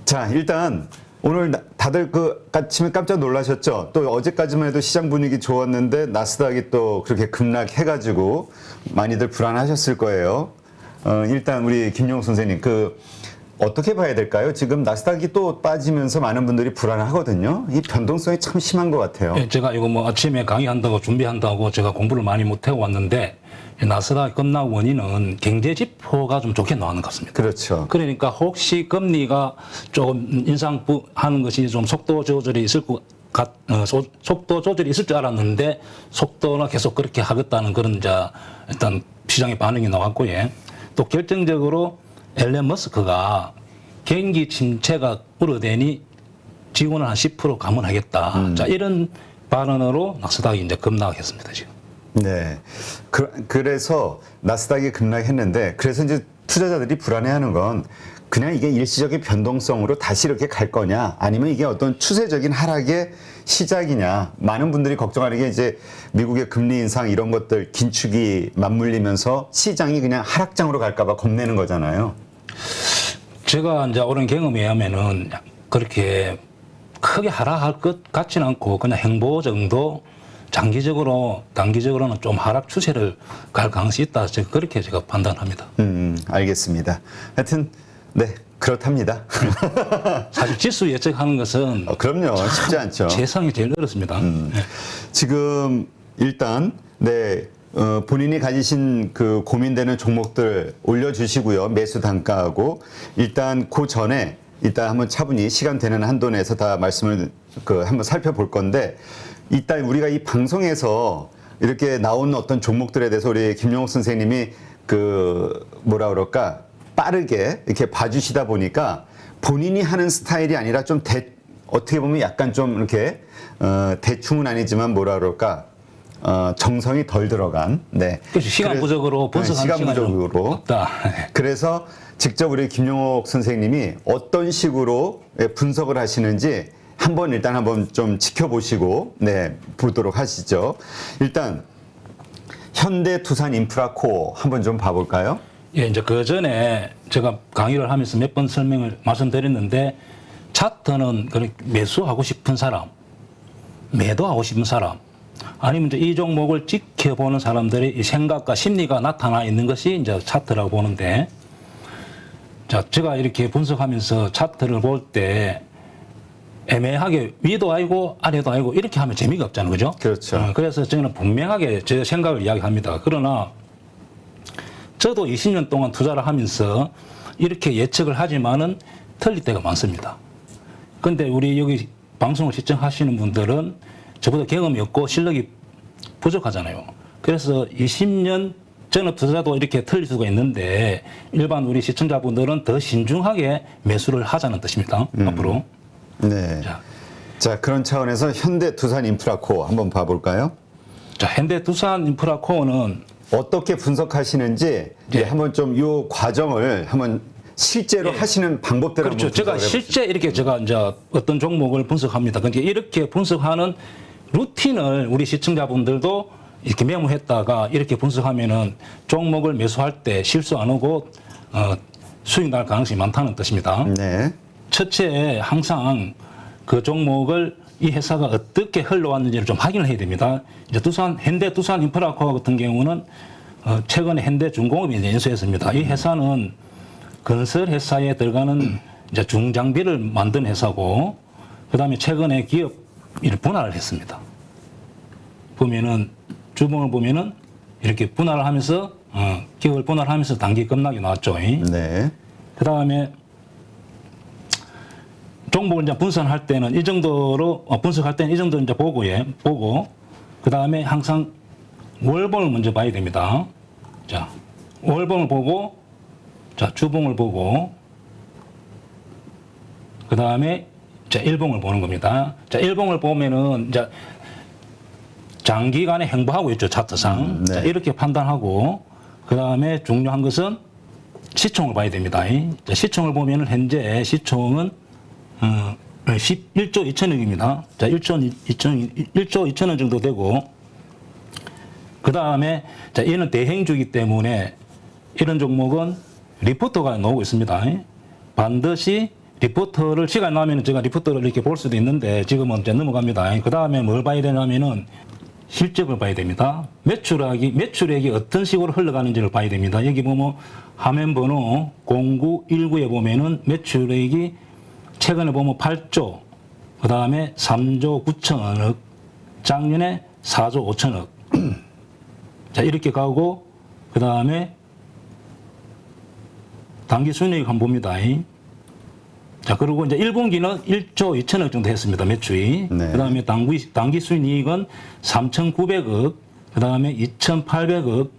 자, 일단 오늘 다들 그 아침에 깜짝 놀라셨죠? 또 어제까지만 해도 시장 분위기 좋았는데 나스닥이 또 그렇게 급락해가지고 많이들 불안하셨을 거예요. 일단 우리 김용 선생님 어떻게 봐야 될까요? 지금 나스닥이 또 빠지면서 많은 분들이 불안하거든요. 이 변동성이 참 심한 것 같아요. 예, 제가 이거 뭐 아침에 강의한다고 준비한다고 제가 공부를 많이 못해 왔는데 나스닥이 급락 원인은 경제 지표가 좀 좋게 나오는 것 같습니다. 그렇죠. 그러니까 혹시 금리가 조금 인상하는 것이 좀 속도 조절이 있을 속도 조절이 있을 줄 알았는데 속도나 계속 그렇게 하겠다는 그런 일단 시장의 반응이 나왔고요. 예. 또 결정적으로 앨런 머스크가 경기 침체가 우려되니 지분을 한 10% 감원하겠다. 자, 이런 발언으로 나스닥이 이제 급락했습니다, 지금. 네. 그래서 나스닥이 급락했는데, 그래서 이제 투자자들이 불안해하는 건 그냥 이게 일시적인 변동성으로 다시 이렇게 갈 거냐, 아니면 이게 어떤 추세적인 하락의 시작이냐. 많은 분들이 걱정하는 게 이제 미국의 금리 인상 이런 것들 긴축이 맞물리면서 시장이 그냥 하락장으로 갈까봐 겁내는 거잖아요. 제가 이제 오랜 경험에 의하면은 그렇게 크게 하락할 것 같지는 않고 그냥 행보 정도 단기적으로는 좀 하락 추세를 갈 가능성이 있다. 그렇게 제가 판단합니다. 알겠습니다. 하여튼, 네, 그렇답니다. 사실 지수 예측하는 것은 그럼요. 쉽지 않죠. 세상이 제일 어렵습니다. 네. 지금 일단, 네, 본인이 가지신 그 고민되는 종목들 올려주시고요. 매수 단가하고. 일단 그 전에 일단 한번 차분히 시간 되는 한도 내에서 다 말씀을 한번 살펴볼 건데, 일단 우리가 이 방송에서 이렇게 나오는 어떤 종목들에 대해서 우리 김용옥 선생님이 뭐라 그럴까, 빠르게 이렇게 봐주시다 보니까 본인이 하는 스타일이 아니라 좀 어떻게 보면 약간 좀 이렇게, 대충은 아니지만 뭐라 그럴까, 정성이 덜 들어간, 네. 그렇죠. 시간 부족으로 분석하는 시간 부족으로 없다. 그래서 직접 우리 김용옥 선생님이 어떤 식으로 분석을 하시는지 한번 좀 지켜보시고, 네, 보도록 하시죠. 일단, 현대두산인프라코어 한번 좀 봐볼까요? 예, 이제 그 전에 제가 강의를 하면서 몇 번 말씀드렸는데, 차트는 매수하고 싶은 사람, 매도하고 싶은 사람, 아니면 이제 이 종목을 지켜보는 사람들의 이 생각과 심리가 나타나 있는 것이 이제 차트라고 보는데, 자, 제가 이렇게 분석하면서 차트를 볼 때 애매하게 위도 아니고 아래도 아니고 이렇게 하면 재미가 없잖아요. 그죠? 그렇죠. 그래서 저는 분명하게 제 생각을 이야기합니다. 그러나 저도 20년 동안 투자를 하면서 이렇게 예측을 하지만은 틀릴 때가 많습니다. 근데 우리 여기 방송을 시청하시는 분들은 저보다 경험이 없고 실력이 부족하잖아요. 그래서 20년 저는 투자도 이렇게 틀릴 수가 있는데 일반 우리 시청자분들은 더 신중하게 매수를 하자는 뜻입니다. 앞으로. 네. 자, 그런 차원에서 현대두산인프라코어 한번 봐볼까요? 자, 현대두산인프라코어는 어떻게 분석하시는지 예. 한번 좀 이 과정을 한번 실제로 하시는 방법들을 그렇죠. 한번 제가 분석을 해보시죠. 실제 이렇게 제가 이제 어떤 종목을 분석합니다. 그러니까 이렇게 분석하는 루틴을 우리 시청자분들도 이렇게 메모했다가 이렇게 분석하면은 종목을 매수할 때 실수 안 하고 수익 날 가능성이 많다는 뜻입니다. 네. 첫째, 항상 그 종목을 이 회사가 어떻게 흘러왔는지를 좀 확인을 해야 됩니다. 이제 현대두산인프라코어 같은 경우는 최근에 현대중공업이 인수했습니다. 이 회사는 건설 회사에 들어가는 이제 중장비를 만든 회사고, 그 다음에 최근에 기업을 분할을 했습니다. 보면은 주봉을 보면은 이렇게 분할을 하면서 기업을 분할하면서 단기 급락이 나왔죠. 네. 그 다음에 종목을 이제 분석할 때는 이 정도로 분석할 때는 이 정도 이제 보고 그 다음에 항상 월봉을 먼저 봐야 됩니다. 자, 월봉을 보고, 자, 주봉을 보고, 그 다음에 자, 일봉을 보는 겁니다. 자, 일봉을 보면은 이제 장기간에 행보하고 있죠, 차트상. 네. 자, 이렇게 판단하고, 그 다음에 중요한 것은 시총을 봐야 됩니다. 자, 시총을 보면은 현재 시총은 1조 2천억입니다. 자, 1조 2천억 정도 되고, 그 다음에, 자, 얘는 대행주이기 때문에 이런 종목은 리포트가 나오고 있습니다. 반드시 리포터를 시간 나면 제가 리포터를 이렇게 볼 수도 있는데 지금은 이제 넘어갑니다. 그 다음에 뭘 봐야 되냐면은 실적을 봐야 됩니다. 매출액이 어떤 식으로 흘러가는지를 봐야 됩니다. 여기 보면 화면 번호 0919에 보면은 매출액이 최근에 보면 8조, 그 다음에 3조 9천억, 작년에 4조 5천억. 자, 이렇게 가고, 그 다음에 당기 순이익 한번 봅니다. 자, 그리고 이제 1분기는 1조 2천억 정도 했습니다. 매출이. 네. 그 다음에 당기 순이익은 3,900억, 그 다음에 2,800억,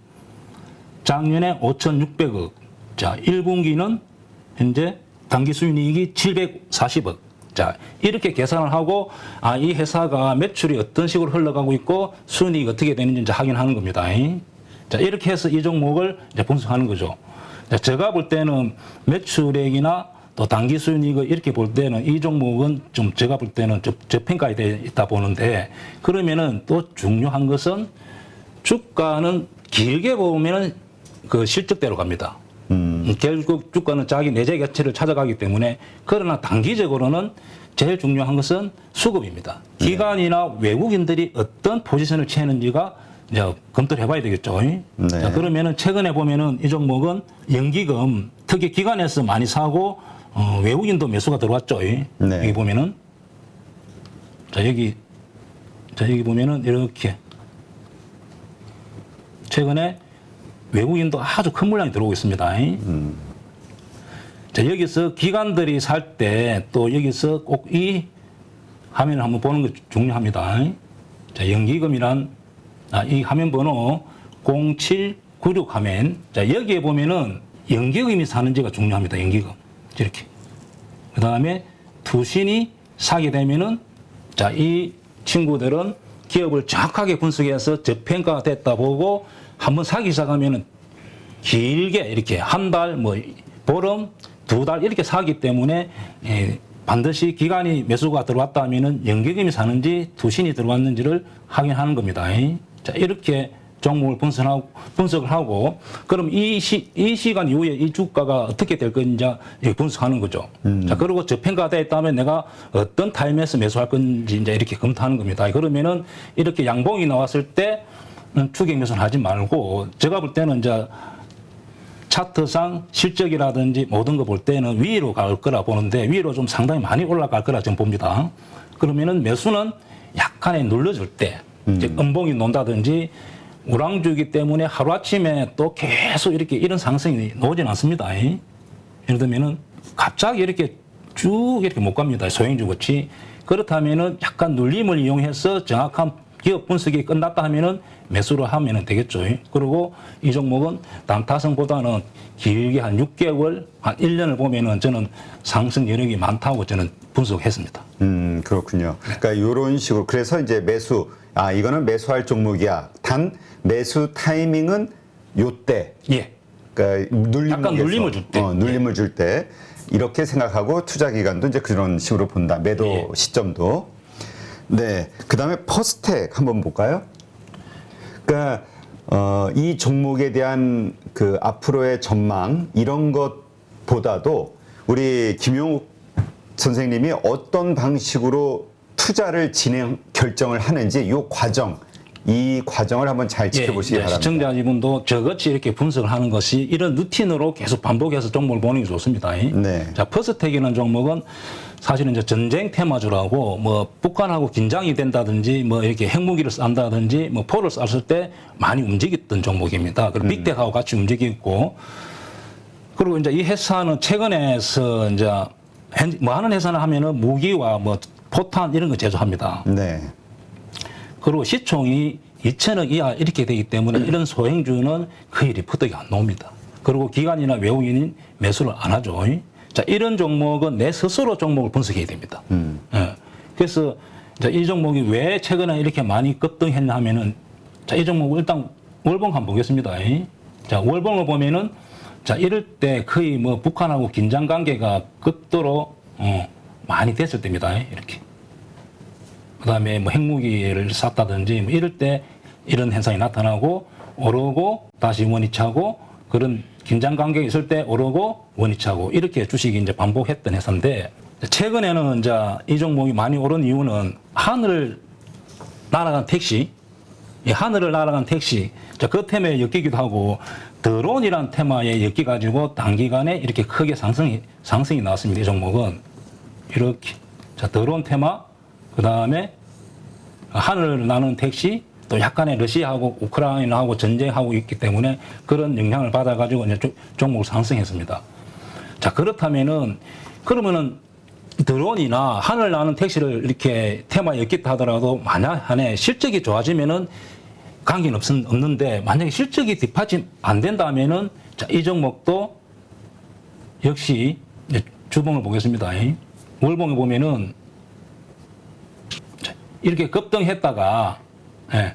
작년에 5,600억. 자, 1분기는 현재 당기 순이익이 740억. 자, 이렇게 계산을 하고, 아, 이 회사가 매출이 어떤 식으로 흘러가고 있고, 순이익이 어떻게 되는지 이제 확인하는 겁니다. 자, 이렇게 해서 이 종목을 이제 분석하는 거죠. 자, 제가 볼 때는 매출액이나 또 당기 순이익을 이렇게 볼 때는 이 종목은 좀 제가 볼 때는 좀 저평가에 되어 있다 보는데, 그러면은 또 중요한 것은 주가는 길게 보면은 그 실적대로 갑니다. 결국 주가는 자기 내재 가치를 찾아가기 때문에, 그러나 단기적으로는 제일 중요한 것은 수급입니다. 기관이나 외국인들이 어떤 포지션을 취하는지가 이제 검토를 해봐야 되겠죠. 네. 자, 그러면은 최근에 보면은 이 종목은 연기금, 특히 기관에서 많이 사고 외국인도 매수가 들어왔죠. 네. 여기 보면은 여기 보면은 이렇게 최근에 외국인도 아주 큰 물량이 들어오고 있습니다. 자, 여기서 기관들이 살 때 또 여기서 꼭 이 화면을 한번 보는 게 중요합니다. 자, 연기금이란 이 화면 번호 0796 화면. 자, 여기에 보면은 연기금이 사는지가 중요합니다. 연기금. 이렇게. 그 다음에 투신이 사게 되면은, 자, 이 친구들은 기업을 정확하게 분석해서 저평가가 됐다 보고 한번 사기 시작하면은 길게 이렇게 한 달, 뭐, 보름, 두 달 이렇게 사기 때문에 반드시 기관이 매수가 들어왔다 하면은 연기금이 사는지 투신이 들어왔는지를 확인하는 겁니다. 자, 이렇게 종목을 분석을 하고, 그럼 이 시간 이후에 이 주가가 어떻게 될 건지 분석하는 거죠. 자, 그리고 저평가가 됐다면 내가 어떤 타임에서 매수할 건지 이제 이렇게 검토하는 겁니다. 그러면은 이렇게 양봉이 나왔을 때 추격 매수는 하지 말고, 제가 볼 때는 이제 차트상 실적이라든지 모든 거 볼 때는 위로 갈 거라 보는데, 위로 좀 상당히 많이 올라갈 거라 좀 봅니다. 그러면은 매수는 약간의 눌러줄 때, 이제 음봉이 논다든지 우랑주기 때문에 하루아침에 또 계속 이렇게 이런 상승이 나오진 않습니다. 예를 들면은 갑자기 이렇게 쭉 이렇게 못 갑니다. 소형주 같이. 그렇다면은 약간 눌림을 이용해서 정확한 기업 분석이 끝났다 하면은 매수를 하면 되겠죠. 그리고 이 종목은 단타성보다는 길게 한 6개월, 한 1년을 보면은 저는 상승 여력이 많다고 저는 분석했습니다. 그렇군요. 그러니까 이런 식으로. 그래서 이제 매수, 이거는 매수할 종목이야. 단 매수 타이밍은 요때. 예. 그러니까 약간 눌림을 줄 때. 눌림을 줄 때. 이렇게 생각하고 투자 기간도 이제 그런 식으로 본다. 매도 시점도. 네. 그다음에 퍼스텍 한번 볼까요? 그러니까 이 종목에 대한 그 앞으로의 전망 이런 것보다도 우리 김용욱 선생님이 어떤 방식으로 투자를 결정을 하는지 이 과정을 한번 잘 지켜보시기 바랍니다. 시청자분도 저같이 이렇게 분석을 하는 것이 이런 루틴으로 계속 반복해서 종목을 보는 게 좋습니다. 네. 자, 퍼스텍이라는 종목은 사실은 이제 전쟁 테마주라고, 뭐 북한하고 긴장이 된다든지 뭐 이렇게 핵무기를 쏜다든지 뭐 포를 쐈을 때 많이 움직였던 종목입니다. 그리고 빅텍하고 같이 움직이고, 그리고 이제 이 회사는 최근에서 이제 뭐 하는 회사는 하면은 무기와 뭐 포탄 이런 거 제조합니다. 네. 그리고 시총이 2천억 이하 이렇게 되기 때문에 이런 소형주는 거의 리포트가 안 나옵니다. 그리고 기관이나 외국인이 매수를 안 하죠. 자, 이런 종목은 내 스스로 종목을 분석해야 됩니다. 예. 그래서 이 종목이 왜 최근에 이렇게 많이 급등했냐 하면은, 자, 이 종목을 일단 월봉 한번 보겠습니다. 자, 월봉을 보면은, 자, 이럴 때 거의 뭐 북한하고 긴장 관계가 극도로 많이 됐을 때입니다. 이렇게. 그 다음에 뭐 핵무기를 쐈다든지 뭐 이럴 때 이런 현상이 나타나고 오르고 다시 원위 차고 그런 긴장 관계가 있을 때 오르고 원위치하고 이렇게 주식이 이제 반복했던 회사인데 최근에는 이제 이 종목이 많이 오른 이유는 하늘을 날아간 택시, 이 하늘을 날아간 택시, 그 테마에 엮이기도 하고 드론이라는 테마에 엮여 가지고 단기간에 이렇게 크게 상승이 나왔습니다. 이 종목은 이렇게 자 드론 테마, 그 다음에 하늘을 나는 택시, 또 약간의 러시아하고 우크라이나하고 전쟁하고 있기 때문에 그런 영향을 받아가지고 이제 종목을 상승했습니다. 자, 그렇다면은, 그러면은 드론이나 하늘 나는 택시를 이렇게 테마에 엮겠다 하더라도 만약에 실적이 좋아지면은 관계는 없는데 만약에 실적이 뒷받침 안 된다면은 자, 이 종목도 역시 주봉을 보겠습니다. 월봉에 보면은 이렇게 급등했다가 예,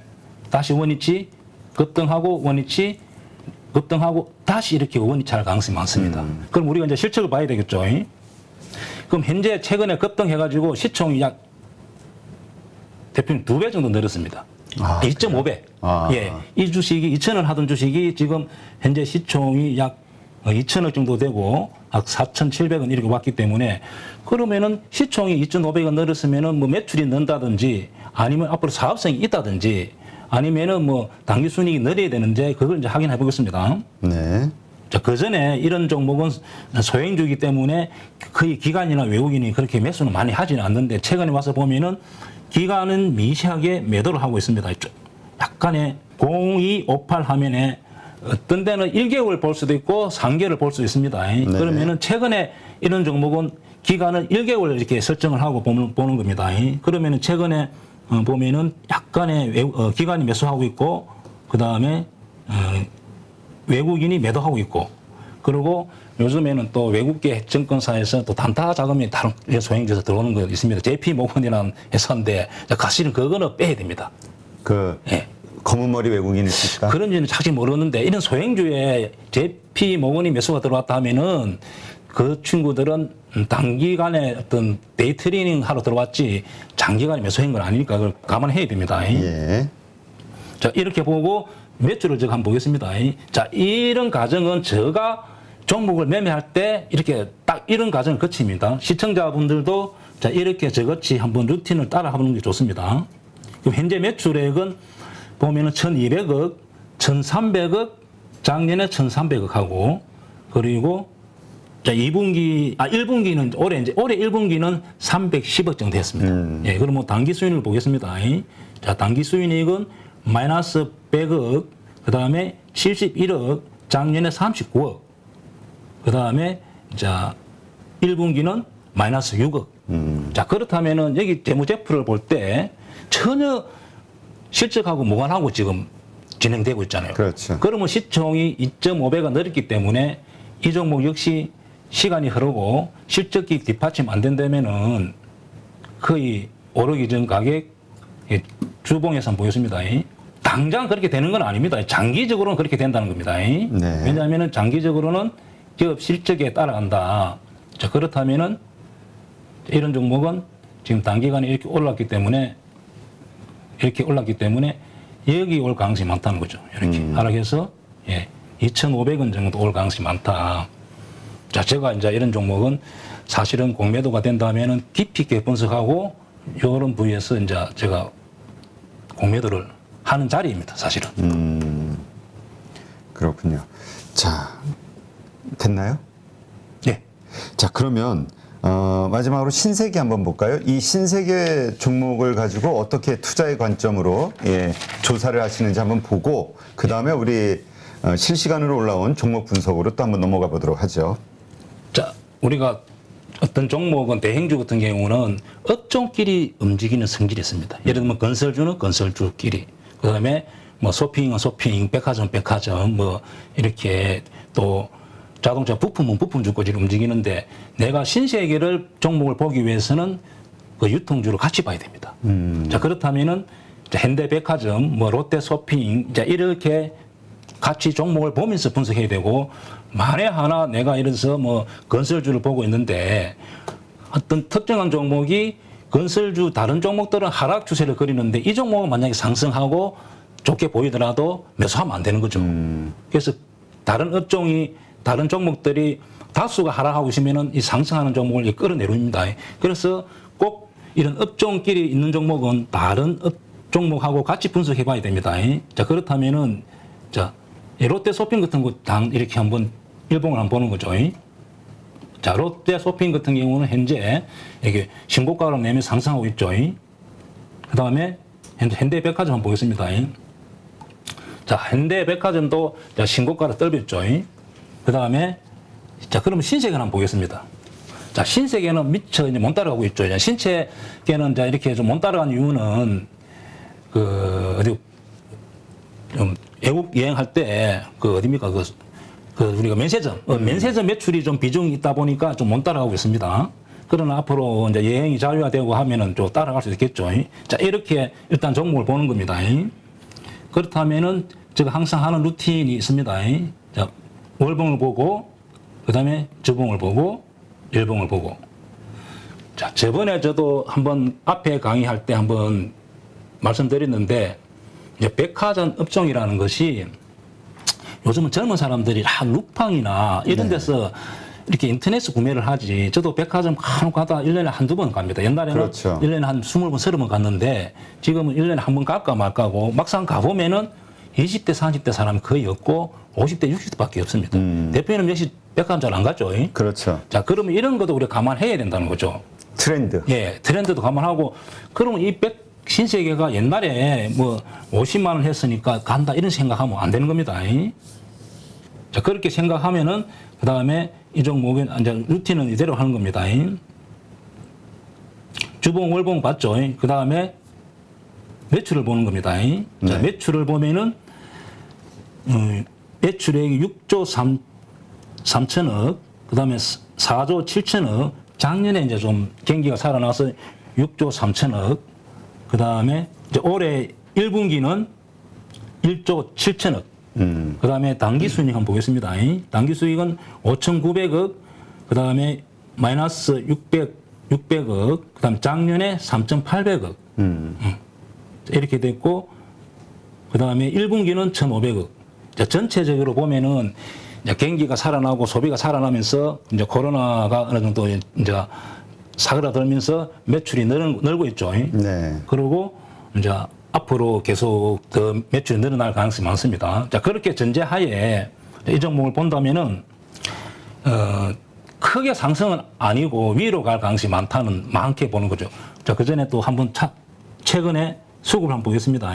다시 원위치, 급등하고 원위치, 급등하고 다시 이렇게 원위치할 가능성이 많습니다. 그럼 우리가 이제 실적을 봐야 되겠죠. 그럼 현재 최근에 급등해가지고 시총이 약 대표님 2배 정도 늘었습니다. 2.5배. 예, 이 주식이 2,000원 하던 주식이 지금 현재 시총이 약 2,000억 정도 되고 약 4,700원 이렇게 왔기 때문에 그러면은 시총이 2,500원 늘었으면은 뭐 매출이 는다든지 아니면 앞으로 사업성이 있다든지 아니면은 뭐 당기 순이익이 늘어야 되는데 그걸 이제 확인해 보겠습니다. 네. 자, 그 전에 이런 종목은 소행주이기 때문에 거의 기관이나 외국인이 그렇게 매수는 많이 하지는 않는데 최근에 와서 보면은 기관은 미세하게 매도를 하고 있습니다. 약간의 0258 화면에 어떤 데는 1개월 볼 수도 있고 3개월을 볼 수도 있습니다. 네. 그러면은 최근에 이런 종목은 기간을 1개월 이렇게 설정을 하고 보는 겁니다. 그러면은 최근에 보면은 약간의 기관이 매수하고 있고 그 다음에 외국인이 매도하고 있고 그리고 요즘에는 또 외국계 증권사에서 또 단타 자금이 다른 소행주에서 들어오는 거 있습니다. JP 모건이라는 회사인데 사실은 그거는 빼야 됩니다. 예. 검은 머리 외국인이 있을까? 그런지는 사실 모르는데 이런 소행주에 JP 모건이 매수가 들어왔다 하면은 그 친구들은 단기간에 어떤 데이 트레이닝 하러 들어왔지 장기간에 매수한 건 아니니까 그걸 감안해야 됩니다. 예. 자, 이렇게 보고 매출을 제가 한번 보겠습니다. 자, 이런 과정은 제가 종목을 매매할 때 이렇게 딱 이런 과정을 거칩니다. 시청자분들도 자, 이렇게 저같이 한번 루틴을 따라 하는 게 좋습니다. 그럼 현재 매출액은 보면은 1,200억, 1,300억, 작년에 1,300억 하고 그리고 자, 1분기는 올해 1분기는 310억 정도 됐습니다. 예, 그럼 뭐 단기 수익을 보겠습니다. 자, 단기 수익은 마이너스 100억, 그 다음에 71억, 작년에 39억, 그 다음에 자, 1분기는 마이너스 6억. 자, 그렇다면은 여기 재무제표를 볼 때 전혀 실적하고 무관하고 지금 진행되고 있잖아요. 그렇죠. 그러면 시총이 2.5배가 늘었기 때문에 이 종목 역시 시간이 흐르고 실적이 뒷받침 안 된다면은 거의 오르기 전 가격 주봉에서 한번 보였습니다. 당장 그렇게 되는 건 아닙니다. 장기적으로는 그렇게 된다는 겁니다. 네. 왜냐하면 장기적으로는 기업 실적에 따라간다. 자, 그렇다면은 이런 종목은 지금 단기간에 이렇게 올랐기 때문에 여기 올 가능성이 많다는 거죠. 이렇게 하락해서 2,500원 정도 올 가능성이 많다. 자, 제가 이제 이런 종목은 사실은 공매도가 된다면은 깊이 있게 분석하고 이런 부위에서 이제 제가 공매도를 하는 자리입니다. 사실은. 그렇군요. 자, 됐나요? 네. 자, 그러면 마지막으로 신세계 한번 볼까요? 이 신세계 종목을 가지고 어떻게 투자의 관점으로 조사를 하시는지 한번 보고 그 다음에 우리 실시간으로 올라온 종목 분석으로 또 한번 넘어가 보도록 하죠. 자, 우리가 어떤 종목은 대행주 같은 경우는 업종끼리 움직이는 성질이 있습니다. 예를 들면 건설주는 건설주끼리, 그 다음에 뭐 쇼핑은 쇼핑, 백화점 뭐 이렇게 또 자동차 부품은 부품주까지 움직이는데 내가 신세계를 종목을 보기 위해서는 그 유통주를 같이 봐야 됩니다. 자, 그렇다면은 현대백화점, 뭐 롯데쇼핑, 자, 이렇게 같이 종목을 보면서 분석해야 되고 만에 하나 내가 이래서 뭐 건설주를 보고 있는데 어떤 특정한 종목이 건설주 다른 종목들은 하락 추세를 그리는데 이 종목은 만약에 상승하고 좋게 보이더라도 매수하면 안 되는 거죠. 그래서 다른 업종이 다른 종목들이 다수가 하락하고 있으면은 이 상승하는 종목을 끌어내립니다. 그래서 꼭 이런 업종끼리 있는 종목은 다른 종목하고 같이 분석해봐야 됩니다. 자 그렇다면은 자 롯데 쇼핑 같은 거 당 이렇게 한번 일봉을 한번 보는 거죠. 자 롯데 쇼핑 같은 경우는 현재 이게 신고가를 내면 상승하고 있죠. 그 다음에 현대백화점 한번 보겠습니다. 자 현대백화점도 신고가를 떨었죠. 그 다음에 자 그러면 신세계는 한번 보겠습니다. 자 신세계는 미처 이제 못 따라가고 있죠. 신세계는 자 이렇게 좀 못 따라간 이유는 그 어디 좀 외국 여행할 때 그 어디입니까 그 우리가 면세점 면세점 매출이 좀 비중이 있다 보니까 좀 못 따라가고 있습니다. 그러나 앞으로 이제 여행이 자유화되고 하면은 좀 따라갈 수 있겠죠. 자 이렇게 일단 종목을 보는 겁니다. 그렇다면은 제가 항상 하는 루틴이 있습니다. 자 월봉을 보고 그 다음에 주봉을 보고 일봉을 보고. 자 저번에 저도 한번 앞에 강의할 때 한번 말씀드렸는데 이제 백화점 업종이라는 것이 요즘은 젊은 사람들이 루팡이나 이런 데서 이렇게 인터넷에서 구매를 하지. 저도 백화점 간혹 가다 1년에 한두 번 갑니다. 옛날에는 그렇죠. 1년에 한 20번, 30번 갔는데 지금은 1년에 한 번 갈까 말까고 막상 가보면은 20대, 30대 사람이 거의 없고 50대, 60대밖에 없습니다. 대표님 역시 백화점 잘 안 갔죠? 그렇죠. 자, 그러면 이런 것도 우리가 감안해야 된다는 거죠. 트렌드. 예, 트렌드도 감안하고 그러면 이 신세계가 옛날에 뭐 50만 원 했으니까 간다 이런 생각하면 안 되는 겁니다. 자, 그렇게 생각하면은 그 다음에 이 종목은 이제 루틴은 이대로 하는 겁니다. 주봉, 월봉 봤죠? 그 다음에 매출을 보는 겁니다. 자, 매출을 보면은 매출액이 6조 3천억, 그 다음에 4조 7천억, 작년에 이제 좀 경기가 살아나서 6조 3천억, 그 다음에 이제 올해 1분기는 1조 7천억, 그 다음에 당기 수익 한번 보겠습니다. 당기 수익은 5,900억, 그 다음에 마이너스 600억, 그 다음에 작년에 3,800억. 이렇게 됐고, 그 다음에 1분기는 1,500억. 전체적으로 보면은 이제 경기가 살아나고 소비가 살아나면서 이제 코로나가 어느 정도 이제 사그라들면서 매출이 늘고 있죠. 네. 그리고 이제 앞으로 계속 더 매출이 늘어날 가능성이 많습니다. 자, 그렇게 전제하에 이 종목을 본다면은, 크게 상승은 아니고 위로 갈 가능성이 많게 보는 거죠. 자, 그 전에 또 한번 최근에 수급을 한번 보겠습니다.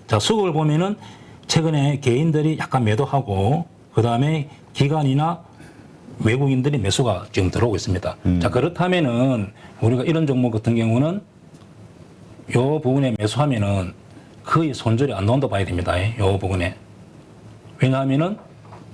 자, 수급을 보면은 최근에 개인들이 약간 매도하고, 그 다음에 기관이나 외국인들이 매수가 지금 들어오고 있습니다. 자, 그렇다면은 우리가 이런 종목 같은 경우는 요 부분에 매수하면은 거의 손절이 안 나온다 봐야 됩니다. 요 부분에. 왜냐하면은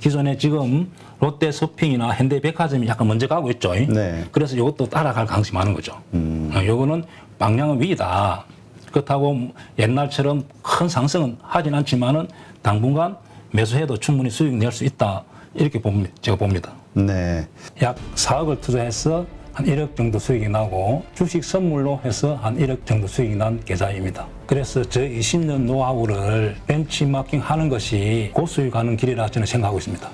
기존에 지금 롯데 쇼핑이나 현대백화점이 약간 먼저 가고 있죠. 네. 그래서 이것도 따라갈 가능성이 많은 거죠. 요거는 방향은 위다. 그렇다고 옛날처럼 큰 상승은 하진 않지만은 당분간 매수해도 충분히 수익 낼 수 있다. 이렇게 제가 봅니다. 네. 약 4억을 투자해서 한 1억 정도 수익이 나고 주식 선물로 해서 한 1억 정도 수익이 난 계좌입니다. 그래서 저 20년 노하우를 벤치마킹 하는 것이 고수익하는 길이라 저는 생각하고 있습니다.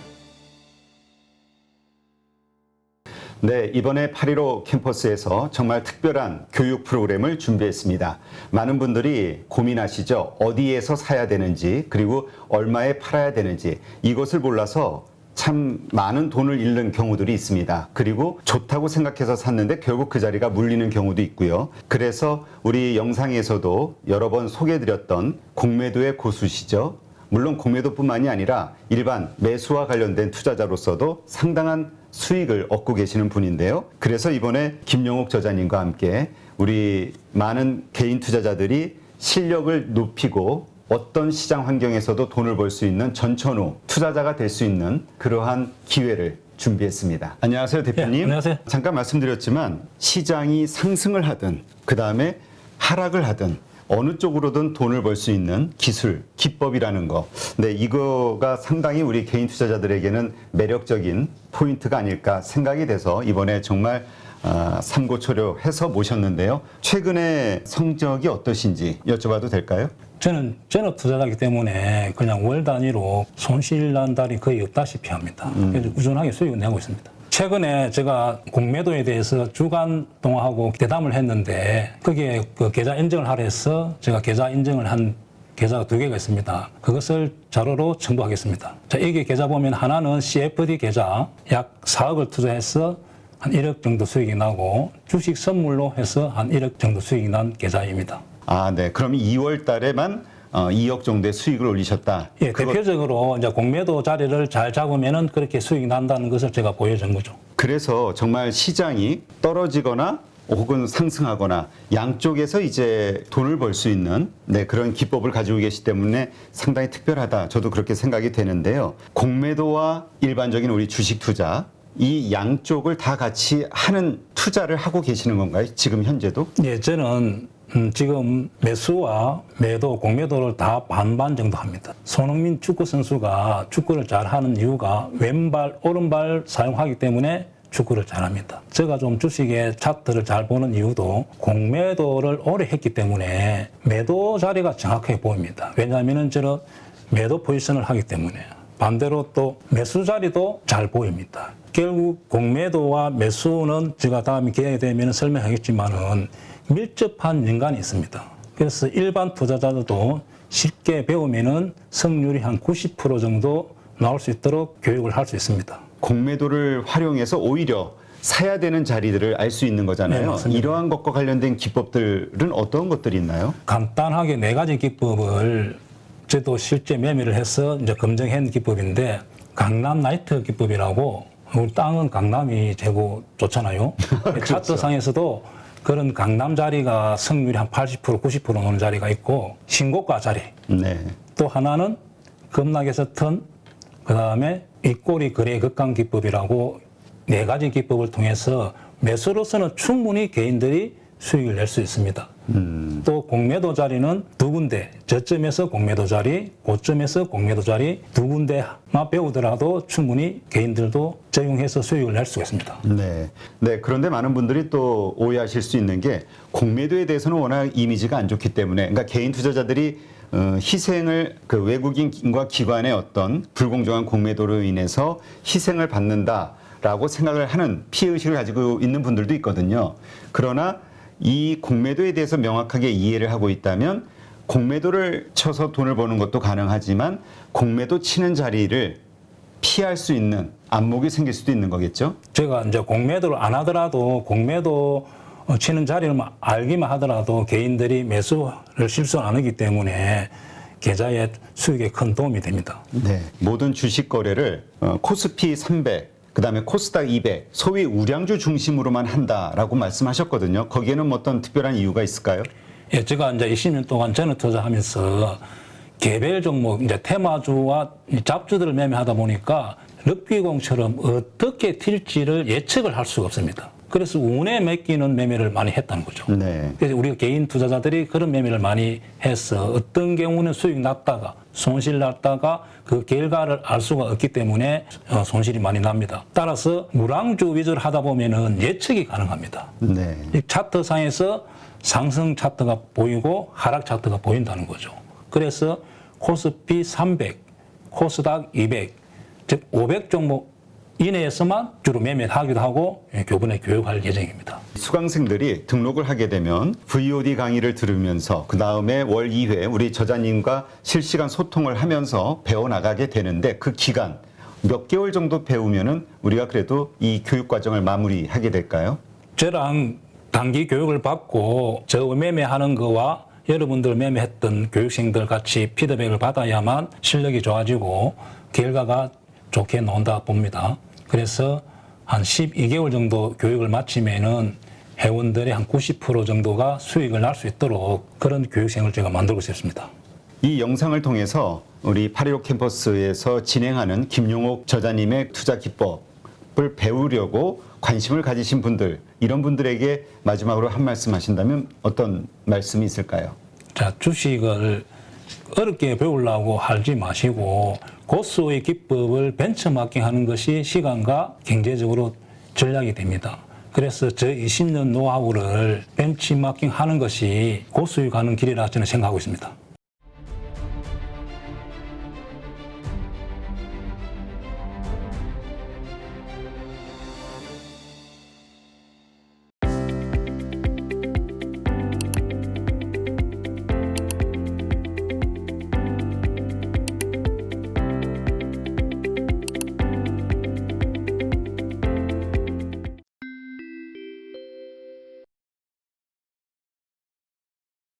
네, 이번에 8.15 캠퍼스에서 정말 특별한 교육 프로그램을 준비했습니다. 많은 분들이 고민하시죠. 어디에서 사야 되는지, 그리고 얼마에 팔아야 되는지, 이것을 몰라서 참 많은 돈을 잃는 경우들이 있습니다. 그리고 좋다고 생각해서 샀는데 결국 그 자리가 물리는 경우도 있고요. 그래서 우리 영상에서도 여러 번 소개해드렸던 공매도의 고수시죠. 물론 공매도뿐만이 아니라 일반 매수와 관련된 투자자로서도 상당한 수익을 얻고 계시는 분인데요. 그래서 이번에 김영옥 저자님과 함께 우리 많은 개인 투자자들이 실력을 높이고 어떤 시장 환경에서도 돈을 벌 수 있는 전천후 투자자가 될 수 있는 그러한 기회를 준비했습니다. 안녕하세요, 대표님. 네, 안녕하세요. 잠깐 말씀드렸지만 시장이 상승을 하든 그 다음에 하락을 하든 어느 쪽으로든 돈을 벌 수 있는 기술, 기법이라는 거. 네, 이거가 상당히 우리 개인 투자자들에게는 매력적인 포인트가 아닐까 생각이 돼서 이번에 정말 삼고초려해서 모셨는데요. 최근에 성적이 어떠신지 여쭤봐도 될까요? 저는 전업 투자자이기 때문에 그냥 월 단위로 손실 난 달이 거의 없다시피 합니다. 그래서 꾸준하게 수익을 내고 있습니다. 최근에 제가 공매도에 대해서 주간동화하고 대담을 했는데 거기에 그 계좌 인증을 하라 해서 제가 계좌 인증을 한 계좌가 2개가 있습니다. 그것을 자료로 첨부하겠습니다. 자, 여기 계좌 보면 하나는 CFD 계좌 약 4억을 투자해서 한 1억 정도 수익이 나고 주식 선물로 해서 한 1억 정도 수익이 난 계좌입니다. 아, 네. 그럼 2월 달에만 2억 정도의 수익을 올리셨다. 예, 대표적으로 이제 공매도 자리를 잘 잡으면은 그렇게 수익이 난다는 것을 제가 보여준 거죠. 그래서 정말 시장이 떨어지거나 혹은 상승하거나 양쪽에서 이제 돈을 벌 수 있는 네, 그런 기법을 가지고 계시기 때문에 상당히 특별하다. 저도 그렇게 생각이 되는데요. 공매도와 일반적인 우리 주식 투자 이 양쪽을 다 같이 하는 투자를 하고 계시는 건가요? 지금 현재도? 예, 저는 지금 매수와 매도, 공매도를 다 반반 정도 합니다. 손흥민 축구 선수가 축구를 잘하는 이유가 왼발, 오른발 사용하기 때문에 축구를 잘합니다. 제가 좀 주식의 차트를 잘 보는 이유도 공매도를 오래 했기 때문에 매도 자리가 정확하게 보입니다. 왜냐하면 저는 매도 포지션을 하기 때문에. 반대로 또 매수 자리도 잘 보입니다. 결국 공매도와 매수는 제가 다음에 기회가 되면 설명하겠지만은 밀접한 연관이 있습니다. 그래서 일반 투자자들도 쉽게 배우면은 성률이 한 90% 정도 나올 수 있도록 교육을 할 수 있습니다. 공매도를 활용해서 오히려 사야 되는 자리들을 알 수 있는 거잖아요. 네, 맞습니다. 이러한 것과 관련된 기법들은 어떤 것들이 있나요? 간단하게 4가지 기법을 저도 실제 매매를 해서 이제 검증한 기법인데 강남 나이트 기법이라고 우리 땅은 강남이 최고 좋잖아요. 차트상에서도 그런 강남 자리가 성률이 한 80%, 90% 나오는 자리가 있고 신고가 자리. 네. 또 하나는 급락에서 턴, 그 다음에 윗꼬리 거래 극강 기법이라고 4가지 기법을 통해서 매수로서는 충분히 개인들이 수익을 낼 수 있습니다. 또 공매도 자리는 2군데, 저점에서 공매도 자리, 고점에서 공매도 자리 2군데만 배우더라도 충분히 개인들도 적용해서 수익을 낼 수가 있습니다. 네. 네. 그런데 많은 분들이 또 오해하실 수 있는 게 공매도에 대해서는 워낙 이미지가 안 좋기 때문에 그러니까 개인 투자자들이 희생을 그 외국인과 기관의 어떤 불공정한 공매도로 인해서 희생을 받는다라고 생각을 하는 피해의식을 가지고 있는 분들도 있거든요. 그러나 이 공매도에 대해서 명확하게 이해를 하고 있다면 공매도를 쳐서 돈을 버는 것도 가능하지만 공매도 치는 자리를 피할 수 있는 안목이 생길 수도 있는 거겠죠? 제가 이제 공매도를 안 하더라도 공매도 치는 자리를 알기만 하더라도 개인들이 매수를 실수 안 하기 때문에 계좌의 수익에 큰 도움이 됩니다. 네. 모든 주식 거래를 코스피 300, 그다음에 코스닥 200, 소위 우량주 중심으로만 한다라고 말씀하셨거든요. 거기에는 뭐 어떤 특별한 이유가 있을까요? 예, 제가 이제 20년 동안 전업 투자하면서 개별 종목, 이제 테마주와 잡주들을 매매하다 보니까 럭비공처럼 어떻게 튈지를 예측을 할 수가 없습니다. 그래서 운에 맡기는 매매를 많이 했다는 거죠. 네. 그래서 우리가 개인 투자자들이 그런 매매를 많이 해서 어떤 경우는 수익 났다가 손실 났다가 그 결과를 알 수가 없기 때문에 손실이 많이 납니다. 따라서 우량주 위주로 하다 보면은 예측이 가능합니다. 네. 이 차트상에서 상승 차트가 보이고 하락 차트가 보인다는 거죠. 그래서 코스피 300, 코스닥 200, 즉 500 종목 이내에서만 주로 매매를 하기도 하고 교본에 교육할 예정입니다. 수강생들이 등록을 하게 되면 VOD 강의를 들으면서 그 다음에 월 2회 우리 저자님과 실시간 소통을 하면서 배워나가게 되는데 그 기간 몇 개월 정도 배우면은 우리가 그래도 이 교육 과정을 마무리하게 될까요? 저랑 단기 교육을 받고 저 매매하는 거와 여러분들 매매했던 교육생들 같이 피드백을 받아야만 실력이 좋아지고 결과가 좋게 나온다 봅니다. 그래서 한 12개월 정도 교육을 마치면은 회원들의 한 90% 정도가 수익을 날 수 있도록 그런 교육생을 제가 만들고 싶습니다. 이 영상을 통해서 우리 8.15 캠퍼스에서 진행하는 김용옥 저자님의 투자 기법을 배우려고 관심을 가지신 분들, 이런 분들에게 마지막으로 한 말씀 하신다면 어떤 말씀이 있을까요? 자, 주식을 어렵게 배우려고 하지 마시고 고수의 기법을 벤처마킹하는 것이 시간과 경제적으로 전략이 됩니다. 그래서 저 20년 노하우를 벤치마킹하는 것이 고수익 가는 길이라 저는 생각하고 있습니다.